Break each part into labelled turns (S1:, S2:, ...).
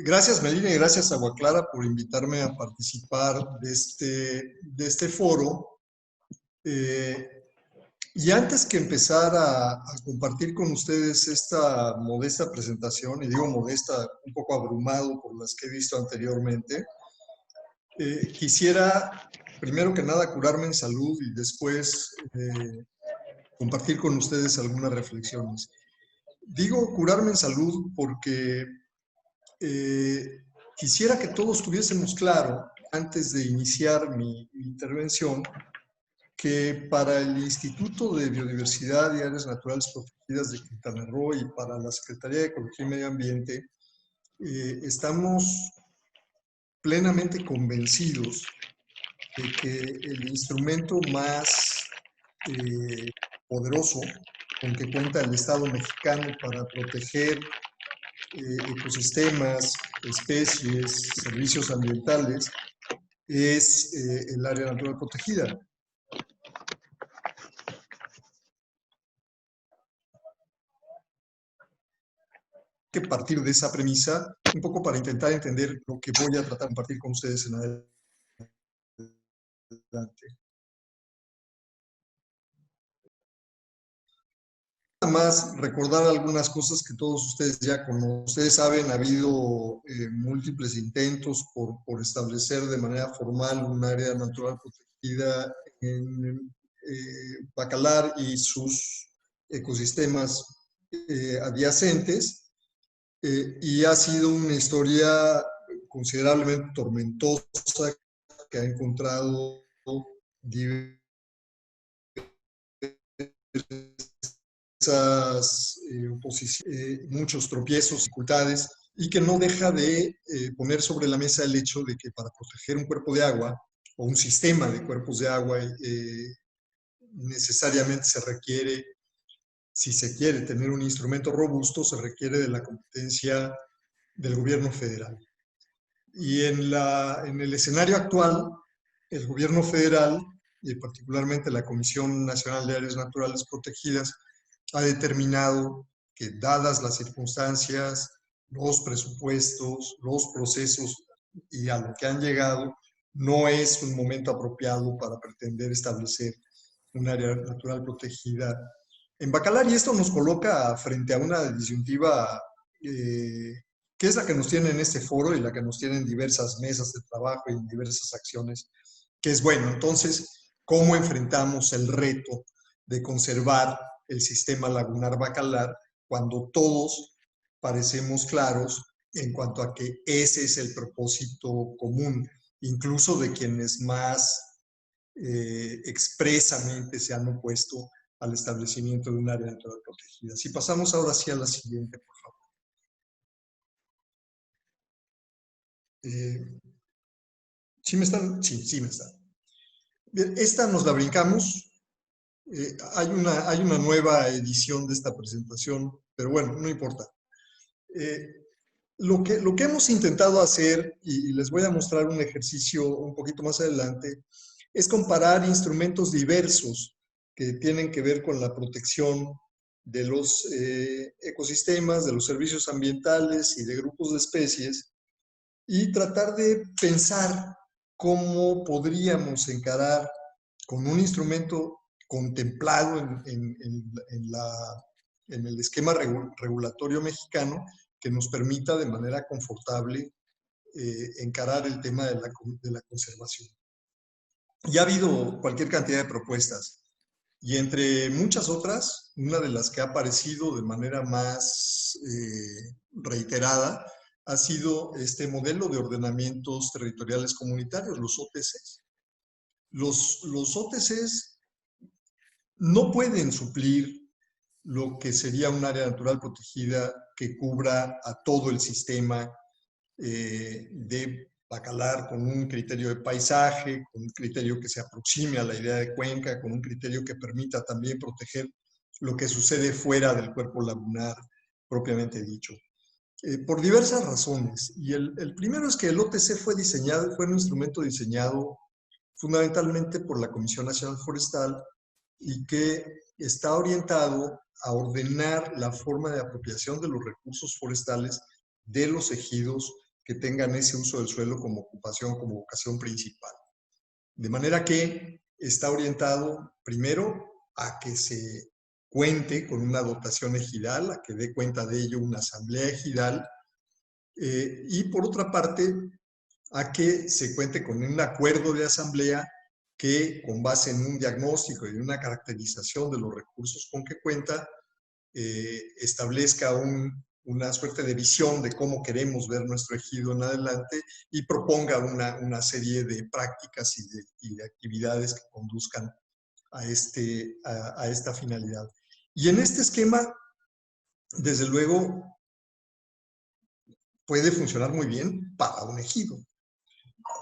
S1: Gracias, Melina, y gracias, Agua Clara, por invitarme a participar de este foro. Y antes que empezar a compartir con ustedes esta modesta presentación, y digo modesta, un poco abrumado por las que he visto anteriormente, quisiera, primero que nada, curarme en salud y después compartir con ustedes algunas reflexiones. Digo curarme en salud porque quisiera que todos tuviésemos claro, antes de iniciar mi intervención, que para el Instituto de Biodiversidad y Áreas Naturales Protegidas de Quintana Roo y para la Secretaría de Ecología y Medio Ambiente, estamos plenamente convencidos de que el instrumento más poderoso con que cuenta el Estado mexicano para proteger ecosistemas, especies, servicios ambientales, es el área natural protegida. Que partir de esa premisa, un poco para intentar entender lo que voy a tratar de compartir con ustedes en adelante. Nada más recordar algunas cosas que todos ustedes ya conocen. Ustedes saben, ha habido múltiples intentos por establecer de manera formal un área natural protegida en Bacalar y sus ecosistemas adyacentes, y ha sido una historia considerablemente tormentosa que ha encontrado diversas muchos tropiezos, dificultades, y que no deja de poner sobre la mesa el hecho de que para proteger un cuerpo de agua o un sistema de cuerpos de agua necesariamente se requiere, si se quiere tener un instrumento robusto, se requiere de la competencia del gobierno federal. Y en el escenario actual, el gobierno federal, y particularmente la Comisión Nacional de Áreas Naturales Protegidas, ha determinado que, dadas las circunstancias, los presupuestos, los procesos y a lo que han llegado, no es un momento apropiado para pretender establecer un área natural protegida en Bacalar. Y esto nos coloca frente a una disyuntiva que es la que nos tiene en este foro y la que nos tiene en diversas mesas de trabajo y en diversas acciones, que es, bueno, entonces, ¿cómo enfrentamos el reto de conservar el sistema lagunar Bacalar cuando todos parecemos claros en cuanto a que ese es el propósito común, incluso de quienes más expresamente se han opuesto al establecimiento de un área natural protegida? Si pasamos ahora sí a la siguiente, por favor. ¿Sí me están? Sí, sí me están. Bien, esta nos la brincamos. Hay una nueva edición de esta presentación, pero bueno, no importa. Lo que hemos intentado hacer, y les voy a mostrar un ejercicio un poquito más adelante, es comparar instrumentos diversos que tienen que ver con la protección de los ecosistemas, de los servicios ambientales y de grupos de especies, y tratar de pensar cómo podríamos encarar con un instrumento contemplado en el esquema regulatorio mexicano que nos permita de manera confortable encarar el tema de la conservación. Y ha habido cualquier cantidad de propuestas, y entre muchas otras, una de las que ha aparecido de manera más reiterada ha sido este modelo de ordenamientos territoriales comunitarios, los OTCs. Los OTCs no pueden suplir lo que sería un área natural protegida que cubra a todo el sistema de Bacalar, con un criterio de paisaje, con un criterio que se aproxime a la idea de cuenca, con un criterio que permita también proteger lo que sucede fuera del cuerpo lagunar propiamente dicho. Por diversas razones. Y el primero es que el OTC fue un instrumento diseñado fundamentalmente por la Comisión Nacional Forestal y que está orientado a ordenar la forma de apropiación de los recursos forestales de los ejidos que tengan ese uso del suelo como ocupación, como vocación principal. De manera que está orientado primero a que se cuente con una dotación ejidal, a que dé cuenta de ello una asamblea ejidal, y por otra parte, a que se cuente con un acuerdo de asamblea que, con base en un diagnóstico y una caracterización de los recursos con que cuenta, establezca una suerte de visión de cómo queremos ver nuestro ejido en adelante y proponga una serie de prácticas y de actividades que conduzcan a esta finalidad. Y en este esquema, desde luego, puede funcionar muy bien para un ejido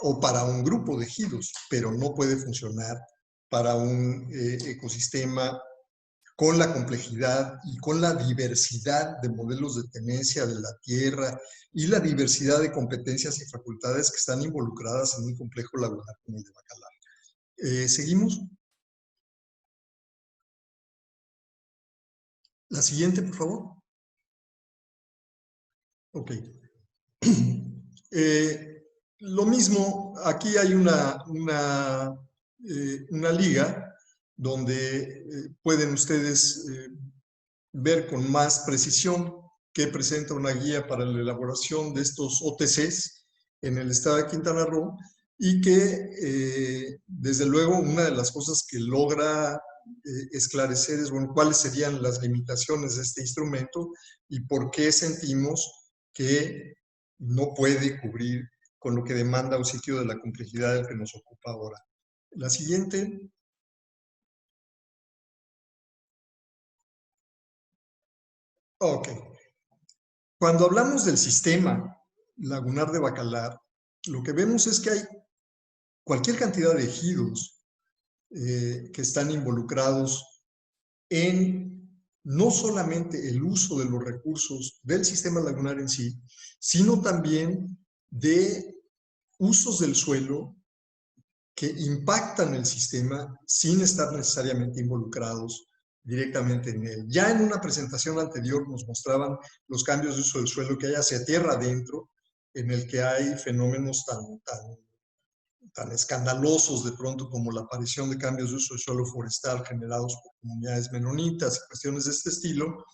S1: o para un grupo de ejidos, pero no puede funcionar para un ecosistema con la complejidad y con la diversidad de modelos de tenencia de la tierra y la diversidad de competencias y facultades que están involucradas en un complejo lagunar como el de Bacalar. ¿Seguimos? La siguiente, por favor. Ok. Lo mismo, aquí hay una liga donde pueden ustedes ver con más precisión que presenta una guía para la elaboración de estos OTCs en el estado de Quintana Roo y que, desde luego, una de las cosas que logra esclarecer es, bueno, cuáles serían las limitaciones de este instrumento y por qué sentimos que no puede cubrir con lo que demanda un sitio de la complejidad del que nos ocupa ahora. La siguiente. Ok. Cuando hablamos del sistema lagunar de Bacalar, lo que vemos es que hay cualquier cantidad de ejidos que están involucrados en no solamente el uso de los recursos del sistema lagunar en sí, sino también de usos del suelo que impactan el sistema sin estar necesariamente involucrados directamente en él. Ya en una presentación anterior nos mostraban los cambios de uso del suelo que hay hacia tierra adentro, en el que hay fenómenos tan escandalosos de pronto como la aparición de cambios de uso del suelo forestal generados por comunidades menonitas y cuestiones de este estilo,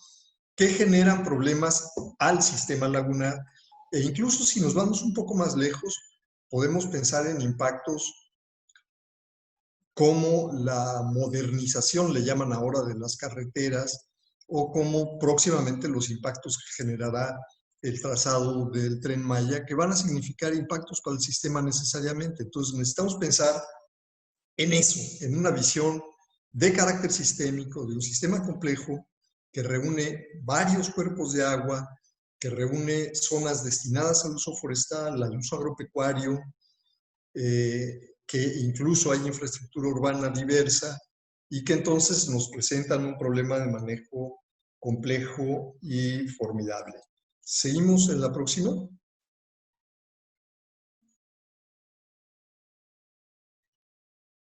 S1: que generan problemas al sistema lagunar. E incluso si nos vamos un poco más lejos, podemos pensar en impactos como la modernización, le llaman ahora, de las carreteras, o como próximamente los impactos que generará el trazado del Tren Maya, que van a significar impactos para el sistema necesariamente. Entonces necesitamos pensar en eso, en una visión de carácter sistémico, de un sistema complejo que reúne varios cuerpos de agua, que reúne zonas destinadas al uso forestal, al uso agropecuario, que incluso hay infraestructura urbana diversa y que entonces nos presentan un problema de manejo complejo y formidable. ¿Seguimos en la próxima?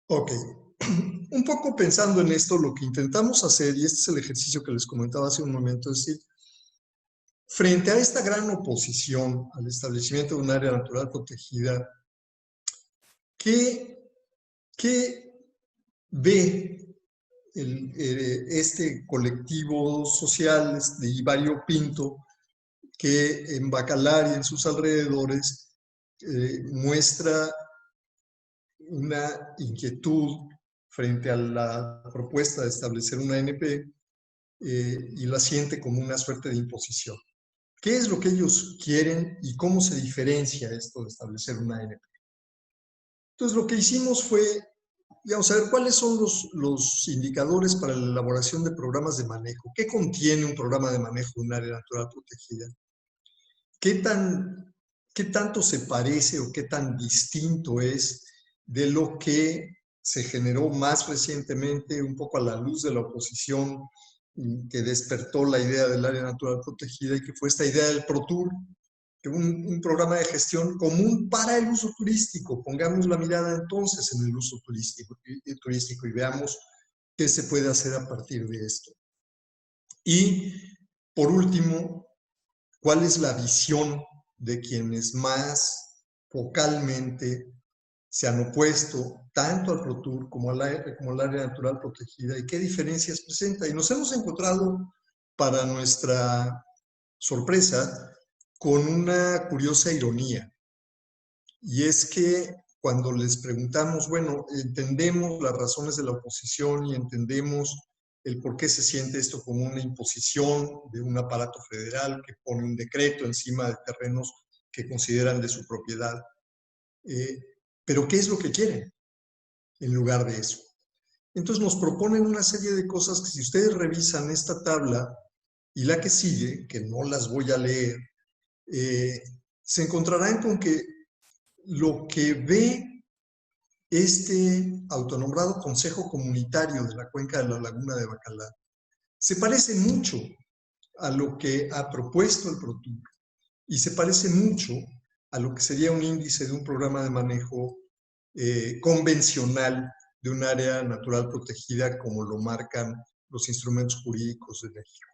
S1: Ok. Un poco pensando en esto, lo que intentamos hacer, y este es el ejercicio que les comentaba hace un momento, es decir, frente a esta gran oposición al establecimiento de un área natural protegida, ¿qué ve este colectivo social de variopinto que en Bacalar y en sus alrededores muestra una inquietud frente a la propuesta de establecer una ANP y la siente como una suerte de imposición? ¿Qué es lo que ellos quieren y cómo se diferencia esto de establecer una ANP? Entonces, lo que hicimos fue, digamos, saber cuáles son los indicadores para la elaboración de programas de manejo. ¿Qué contiene un programa de manejo de un área natural protegida? ¿Qué tanto se parece o qué tan distinto es de lo que se generó más recientemente, un poco a la luz de la oposición que despertó la idea del área natural protegida y que fue esta idea del ProTur, un programa de gestión común para el uso turístico? Pongamos la mirada entonces en el uso turístico y veamos qué se puede hacer a partir de esto. Y, por último, cuál es la visión de quienes más focalmente se han opuesto tanto al ProTour como al área natural protegida y qué diferencias presenta. Y nos hemos encontrado, para nuestra sorpresa, con una curiosa ironía. Y es que cuando les preguntamos, bueno, entendemos las razones de la oposición y entendemos el por qué se siente esto como una imposición de un aparato federal que pone un decreto encima de terrenos que consideran de su propiedad. Pero ¿qué es lo que quieren en lugar de eso? Entonces nos proponen una serie de cosas que, si ustedes revisan esta tabla y la que sigue, que no las voy a leer, se encontrarán con que lo que ve este autonombrado Consejo Comunitario de la Cuenca de la Laguna de Bacalar se parece mucho a lo que ha propuesto el ProTour y se parece mucho a lo que sería un índice de un programa de manejo convencional de un área natural protegida, como lo marcan los instrumentos jurídicos de México.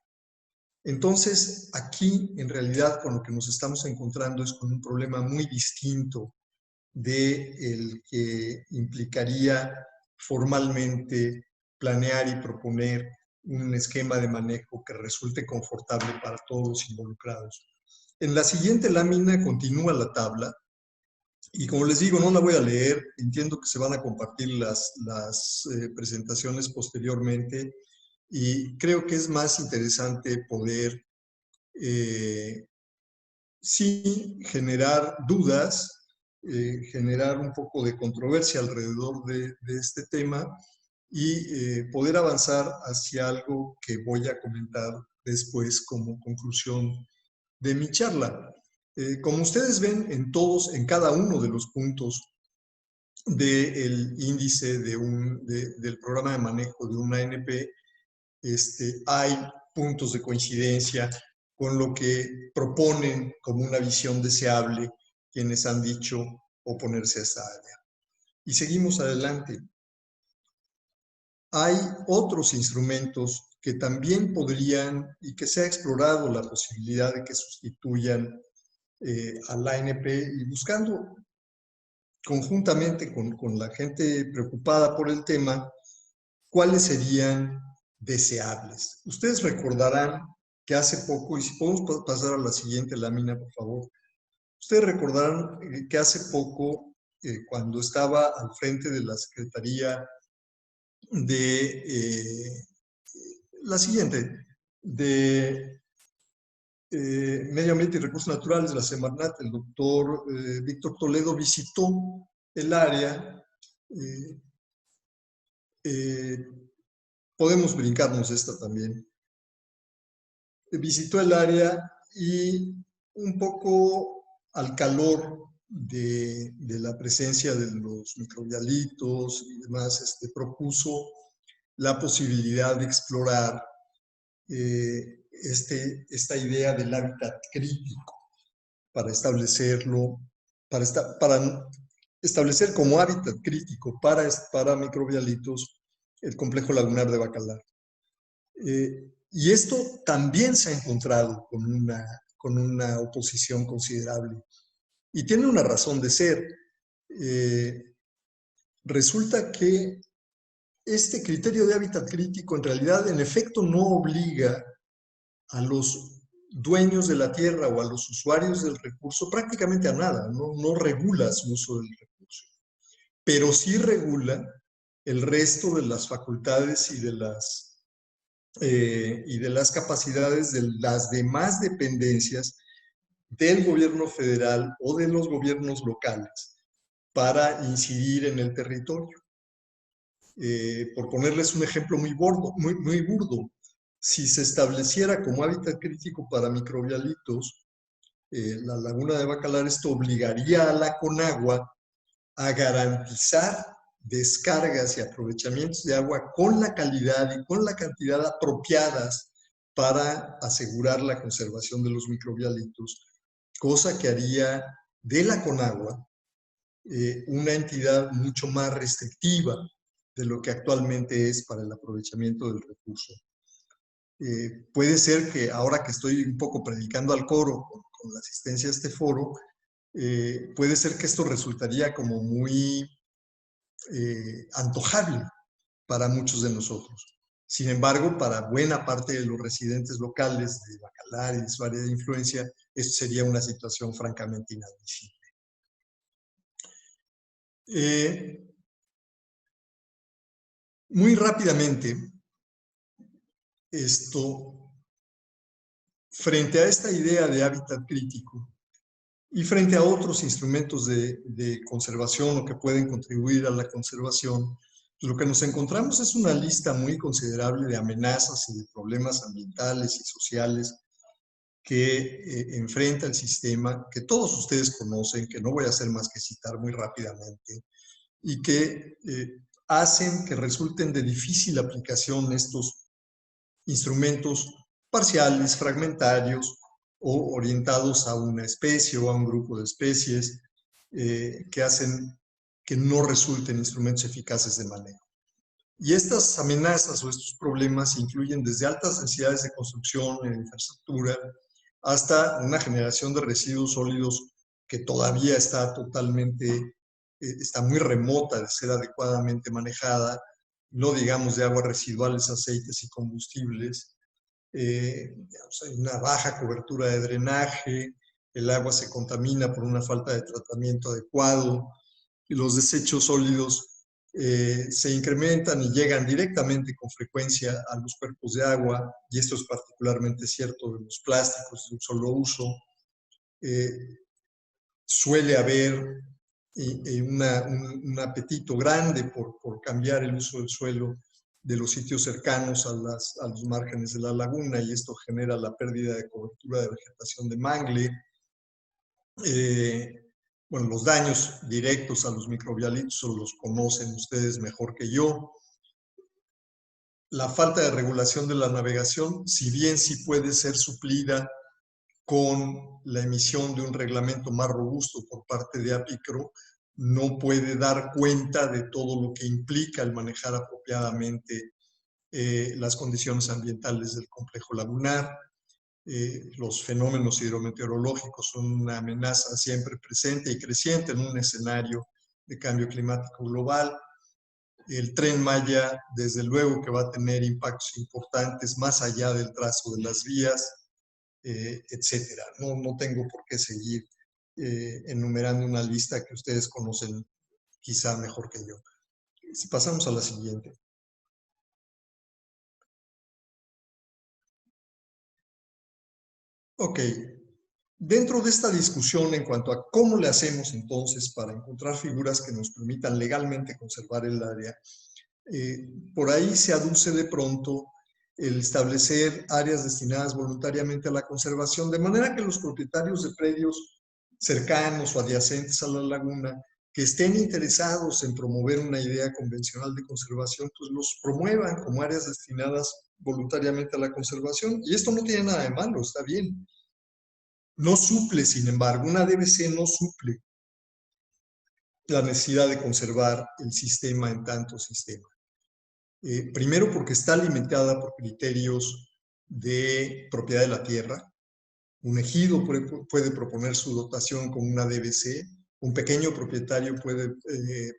S1: Entonces, aquí, en realidad, con lo que nos estamos encontrando es con un problema muy distinto del que implicaría formalmente planear y proponer un esquema de manejo que resulte confortable para todos los involucrados. En la siguiente lámina continúa la tabla, y como les digo, no la voy a leer, entiendo que se van a compartir las presentaciones posteriormente, y creo que es más interesante poder sí generar dudas, generar un poco de controversia alrededor de este tema y poder avanzar hacia algo que voy a comentar después como conclusión de mi charla. Como ustedes ven, en cada uno de los puntos del índice del programa de manejo de una ANP, hay puntos de coincidencia con lo que proponen como una visión deseable quienes han dicho oponerse a esta área. Y seguimos adelante. Hay otros instrumentos que también podrían, y que se ha explorado la posibilidad de que sustituyan a la ANP, y buscando conjuntamente con la gente preocupada por el tema, cuáles serían deseables. Ustedes recordarán que hace poco, y si podemos pasar a la siguiente lámina, por favor. Ustedes recordarán que hace poco, cuando estaba al frente de la Secretaría de la siguiente, de Medio Ambiente y Recursos Naturales de la Semarnat, el doctor Víctor Toledo visitó el área. Podemos brincarnos esta también. Visitó el área y, un poco al calor de la presencia de los microbialitos y demás, propuso la posibilidad de explorar esta idea del hábitat crítico para establecerlo, para establecer como hábitat crítico para microbialitos el complejo lagunar de Bacalar. Y esto también se ha encontrado con una oposición considerable. Y tiene una razón de ser. Resulta que este criterio de hábitat crítico en realidad, en efecto, no obliga a los dueños de la tierra o a los usuarios del recurso prácticamente a nada, no regula su uso del recurso, pero sí regula el resto de las facultades y de las capacidades de las demás dependencias del gobierno federal o de los gobiernos locales para incidir en el territorio. Por ponerles un ejemplo muy burdo, si se estableciera como hábitat crítico para microbialitos la laguna de Bacalar, esto obligaría a la Conagua a garantizar descargas y aprovechamientos de agua con la calidad y con la cantidad apropiadas para asegurar la conservación de los microbialitos, cosa que haría de la Conagua una entidad mucho más restrictiva de lo que actualmente es para el aprovechamiento del recurso. Puede ser que ahora que estoy un poco predicando al coro con la asistencia a este foro, puede ser que esto resultaría como muy antojable para muchos de nosotros. Sin embargo, para buena parte de los residentes locales de Bacalar y de su área de influencia, esto sería una situación francamente inadmisible. Muy rápidamente, frente a esta idea de hábitat crítico y frente a otros instrumentos de conservación o que pueden contribuir a la conservación, lo que nos encontramos es una lista muy considerable de amenazas y de problemas ambientales y sociales que enfrenta el sistema, que todos ustedes conocen, que no voy a hacer más que citar muy rápidamente, y que hacen que resulten de difícil aplicación estos instrumentos parciales, fragmentarios o orientados a una especie o a un grupo de especies que hacen que no resulten instrumentos eficaces de manejo. Y estas amenazas o estos problemas incluyen desde altas densidades de construcción en infraestructura hasta una generación de residuos sólidos que todavía está totalmente, está muy remota de ser adecuadamente manejada, no digamos de aguas residuales, aceites y combustibles. Hay una baja cobertura de drenaje, el agua se contamina por una falta de tratamiento adecuado, y los desechos sólidos se incrementan y llegan directamente con frecuencia a los cuerpos de agua, y esto es particularmente cierto de los plásticos de un solo uso. Suele haber un apetito grande por cambiar el uso del suelo de los sitios cercanos a los márgenes de la laguna, y esto genera la pérdida de cobertura de vegetación de mangle. Bueno, los daños directos a los microbialitos los conocen ustedes mejor que yo. La falta de regulación de la navegación, si bien sí puede ser suplida con la emisión de un reglamento más robusto por parte de APICRO, no puede dar cuenta de todo lo que implica el manejar apropiadamente las condiciones ambientales del complejo lagunar. Los fenómenos hidrometeorológicos son una amenaza siempre presente y creciente en un escenario de cambio climático global. El Tren Maya, desde luego que va a tener impactos importantes más allá del trazo de las vías, etcétera. No tengo por qué seguir enumerando una lista que ustedes conocen quizá mejor que yo. Si pasamos a la siguiente. Ok, dentro de esta discusión en cuanto a cómo le hacemos entonces para encontrar figuras que nos permitan legalmente conservar el área, por ahí se aduce de pronto el establecer áreas destinadas voluntariamente a la conservación, de manera que los propietarios de predios cercanos o adyacentes a la laguna que estén interesados en promover una idea convencional de conservación, pues los promuevan como áreas destinadas voluntariamente a la conservación. Y esto no tiene nada de malo, está bien. No suple, sin embargo, una DBC no suple la necesidad de conservar el sistema en tanto sistema. Primero porque está limitada por criterios de propiedad de la tierra. Un ejido puede proponer su dotación con una DBC, un pequeño propietario puede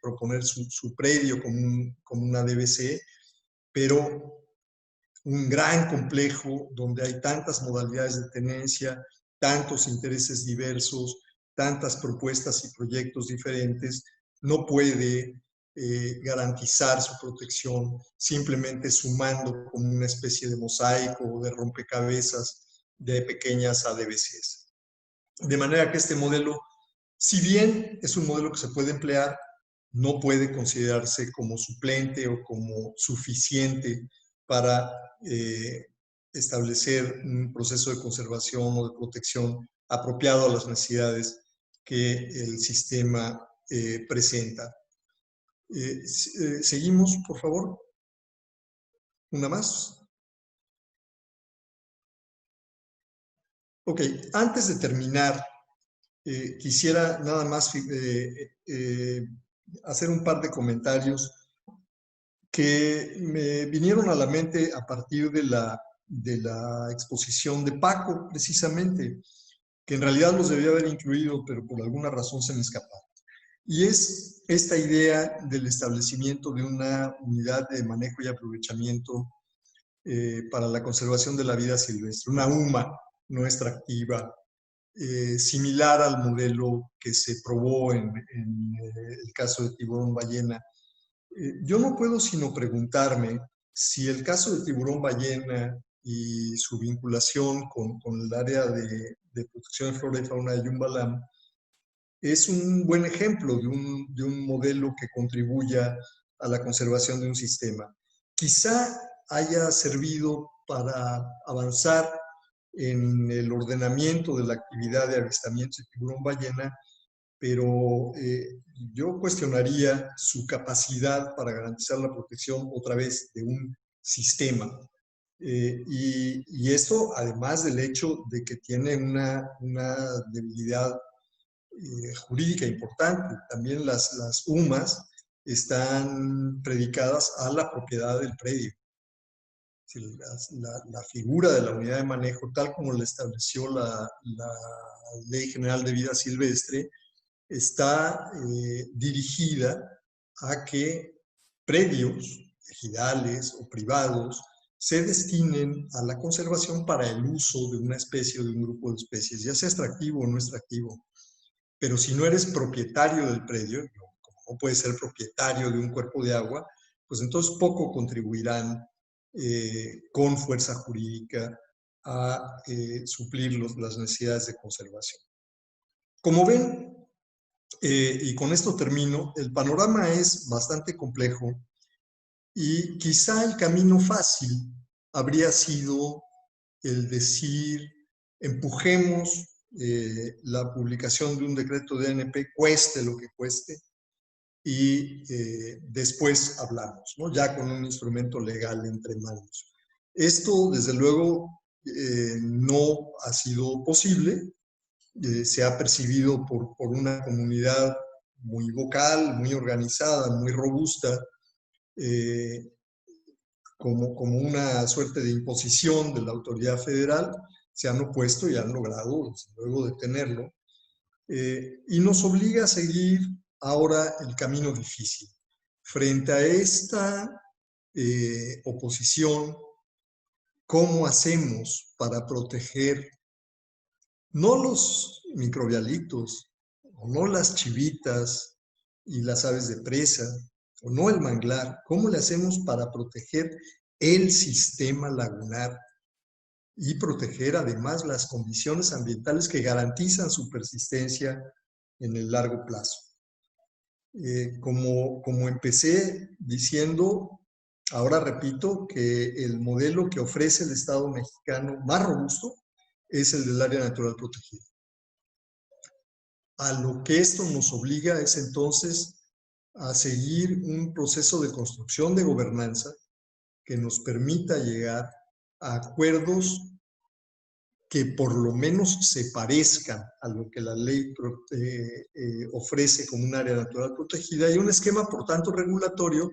S1: proponer su predio con una DBC, pero un gran complejo donde hay tantas modalidades de tenencia, tantos intereses diversos, tantas propuestas y proyectos diferentes, no puede garantizar su protección simplemente sumando como una especie de mosaico o de rompecabezas de pequeñas ADBCs. De manera que este modelo, si bien es un modelo que se puede emplear, no puede considerarse como suplente o como suficiente para establecer un proceso de conservación o de protección apropiado a las necesidades que el sistema presenta. Seguimos, por favor. Una más. Ok, antes de terminar, quisiera nada más hacer un par de comentarios que me vinieron a la mente a partir de la la exposición de Paco, precisamente, que en realidad los debía haber incluido, pero por alguna razón se me escaparon. Y es esta idea del establecimiento de una unidad de manejo y aprovechamiento para la conservación de la vida silvestre, una UMA no extractiva, similar al modelo que se probó en el caso de tiburón ballena. Yo no puedo sino preguntarme si el caso de tiburón ballena y su vinculación con el área de protección de flora y fauna de Yumbalam es un buen ejemplo de un modelo que contribuya a la conservación de un sistema. Quizá haya servido para avanzar en el ordenamiento de la actividad de avistamiento de tiburón ballena, pero yo cuestionaría su capacidad para garantizar la protección otra vez de un sistema. Y esto además del hecho de que tiene una debilidad jurídica importante. También las UMAs están predicadas a la propiedad del predio. La figura de la unidad de manejo, tal como la estableció la Ley General de Vida Silvestre, está dirigida a que predios ejidales o privados se destinen a la conservación para el uso de una especie o de un grupo de especies, ya sea extractivo o no extractivo. Pero si no eres propietario del predio, como no puedes ser propietario de un cuerpo de agua, pues entonces poco contribuirán con fuerza jurídica a suplir las necesidades de conservación. Como ven, y con esto termino, el panorama es bastante complejo y quizá el camino fácil habría sido el decir, empujemos la publicación de un decreto de ANP, cueste lo que cueste, y después hablamos, ¿no? Ya con un instrumento legal entre manos. Esto, desde luego, no ha sido posible. Se ha percibido por una comunidad muy vocal, muy organizada, muy robusta, como una suerte de imposición de la autoridad federal. Se han opuesto y han logrado, desde luego, detenerlo. Y nos obliga a seguir ahora el camino difícil. Frente a esta oposición, ¿cómo hacemos para proteger no los microbialitos, o no las chivitas y las aves de presa, o no el manglar? ¿Cómo le hacemos para proteger el sistema lagunar y proteger además las condiciones ambientales que garantizan su persistencia en el largo plazo? Como empecé diciendo, ahora repito que el modelo que ofrece el Estado mexicano más robusto es el del área natural protegida. A lo que esto nos obliga es entonces a seguir un proceso de construcción de gobernanza que nos permita llegar a acuerdos que por lo menos se parezcan a lo que la ley ofrece como un área natural protegida, y un esquema, por tanto, regulatorio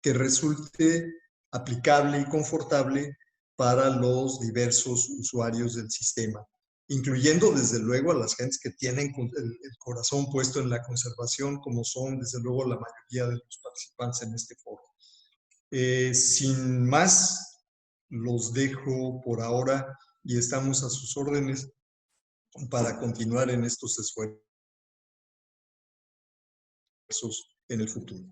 S1: que resulte aplicable y confortable para los diversos usuarios del sistema, incluyendo desde luego a las gentes que tienen el corazón puesto en la conservación, como son desde luego la mayoría de los participantes en este foro. Sin más, los dejo por ahora y estamos a sus órdenes para continuar en estos esfuerzos en el futuro.